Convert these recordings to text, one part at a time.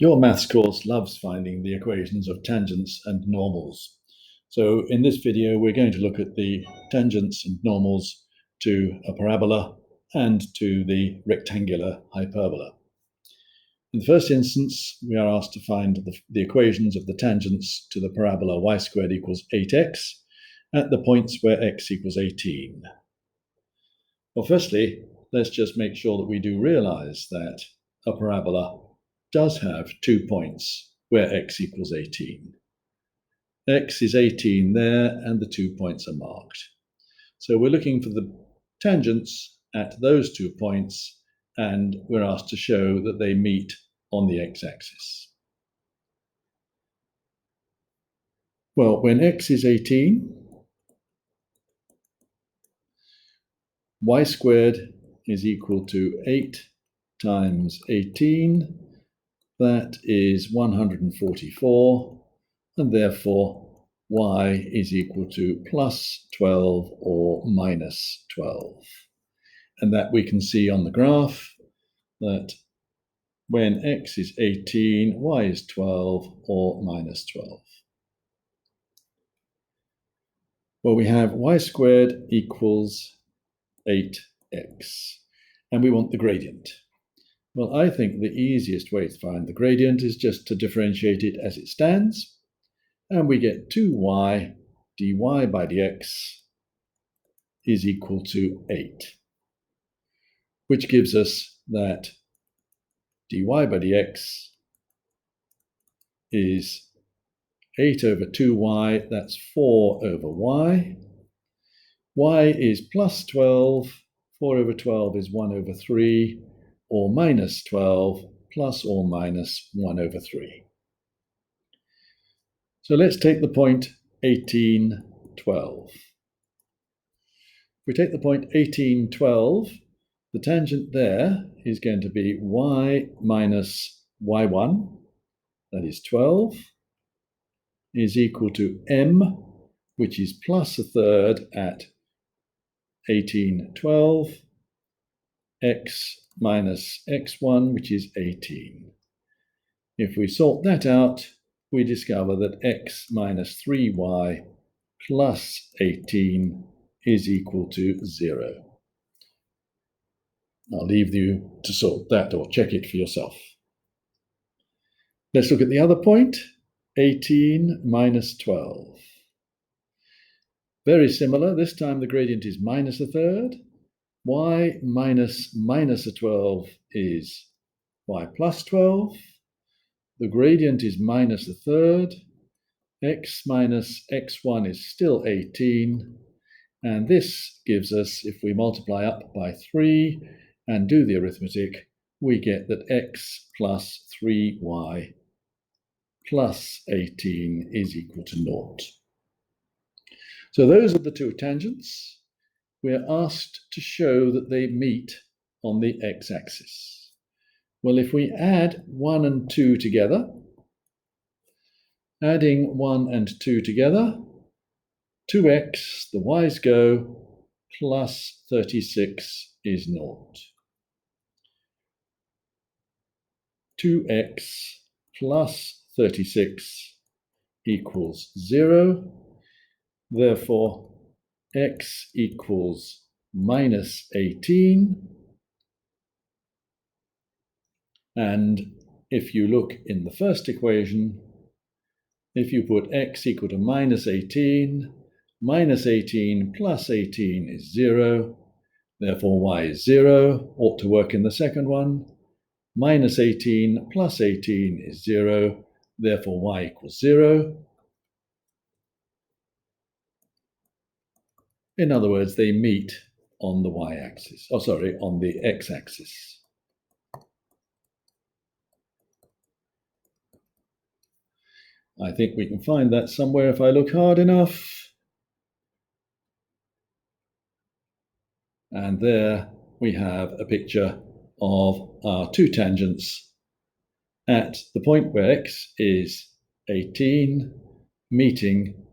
Your maths course loves finding the equations of tangents and normals. So in this video, we're going to look at the tangents and normals to a parabola and to the rectangular hyperbola. In the first instance, we are asked to find the equations of the tangents to the parabola y squared equals 8x at the points where x equals 18. Well, firstly, let's just make sure that we do realize that a parabola does have 2 points where x equals 18. X is 18 there, and the 2 points are marked. So we're looking for the tangents at those 2 points, and we're asked to show that they meet on the x-axis. Well, when x is 18, y squared is equal to 8 times 18. That is 144, and therefore y is equal to plus 12 or minus 12. And that we can see on the graph that when x is 18, y is 12 or minus 12. Well, we have y squared equals 8x, and we want the gradient. Well, I think the easiest way to find the gradient is just to differentiate it as it stands, and we get 2y dy by dx is equal to 8, which gives us that dy by dx is 8 over 2y, that's 4 over y. Y is plus 12, 4 over 12 is 1 over 3, or minus 12 plus or minus 1 over 3. So let's take the point 18, 12. If we take the point 18, 12, the tangent there is going to be y minus y1, that is 12, is equal to m, which is plus a third at 18, 12, x minus x1, which is 18. If we sort that out, we discover that x minus 3y plus 18 is equal to 0. I'll leave you to sort that or check it for yourself. Let's look at the other point, 18 minus 12. Very similar. This time the gradient is minus a third. Y minus minus a 12 is y plus 12. The gradient is minus a third. X minus x1 is still 18. And this gives us, if we multiply up by 3 and do the arithmetic, we get that x plus 3y plus 18 is equal to 0. So those are the two tangents. We are asked to show that they meet on the x-axis. Well, if we add 1 and 2 together, adding 1 and 2 together, 2x, the y's go, plus 36 is 0. 2x plus 36 equals 0. Therefore, x equals minus 18. And if you look in the first equation, if you put x equal to minus 18 plus 18 is 0. Therefore, y is 0. Ought to work in the second one. Minus 18 plus 18 is 0. Therefore, y equals 0. In other words, they meet on the y-axis, on the x-axis. I think we can find that somewhere if I look hard enough. And there we have a picture of our two tangents at the point where x is 18, meeting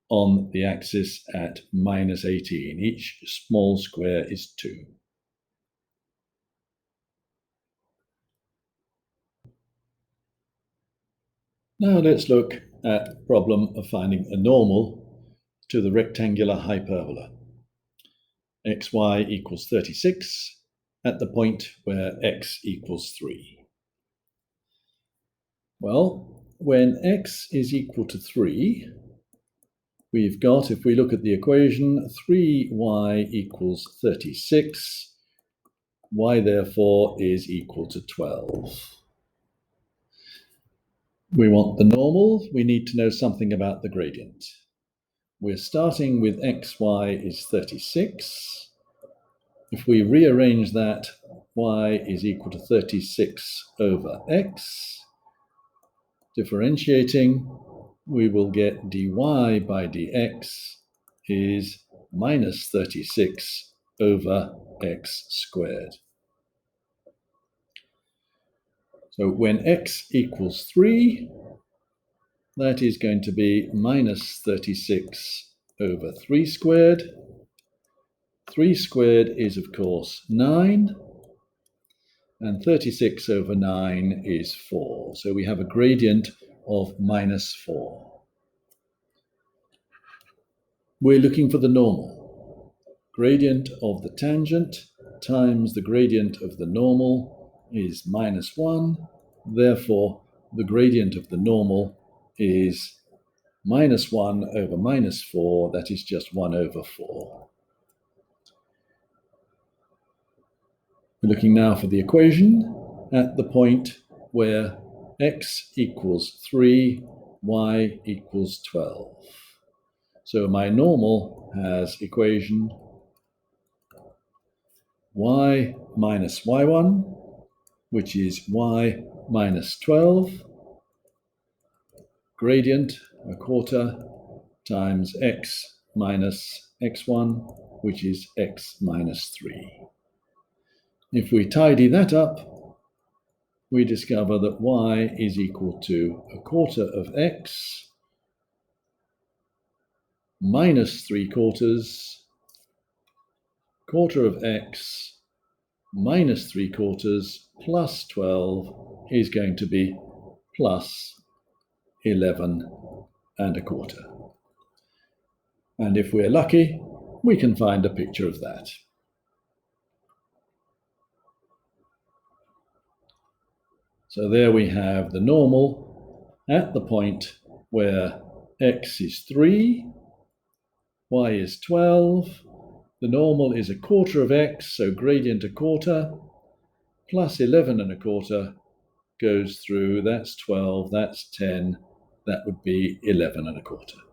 on the axis at minus 18. Each small square is 2. Now let's look at the problem of finding a normal to the rectangular hyperbola. xy equals 36 at the point where x equals 3. Well, when x is equal to 3, we've got, if we look at the equation, 3y equals 36. Y therefore is equal to 12. We want the normal. We need to know something about the gradient. We're starting with xy is 36. If we rearrange that, y is equal to 36 over x. Differentiating, we will get dy by dx is minus 36 over x squared. So when x equals 3, that is going to be minus 36 over 3 squared. 3 squared is, of course, 9. And 36 over 9 is 4. So we have a gradient of minus 4. We're looking for the normal. Gradient of the tangent times the gradient of the normal is minus 1. Therefore, the gradient of the normal is minus 1 over minus 4. That is just 1 over 4. We're looking now for the equation at the point where x equals 3, y equals 12. So my normal has equation y minus y1, which is y minus 12, gradient, a quarter, times x minus x1, which is x minus 3. If we tidy that up, we discover that y is equal to a quarter of x minus 3/4, quarter of x minus 3/4 plus 12 is going to be plus 11 1/4. And if we're lucky, we can find a picture of that. So there we have the normal at the point where x is 3, y is 12, the normal is a quarter of x, so gradient a quarter, plus 11 1/4 goes through, that's 12, that's 10, that would be 11 1/4.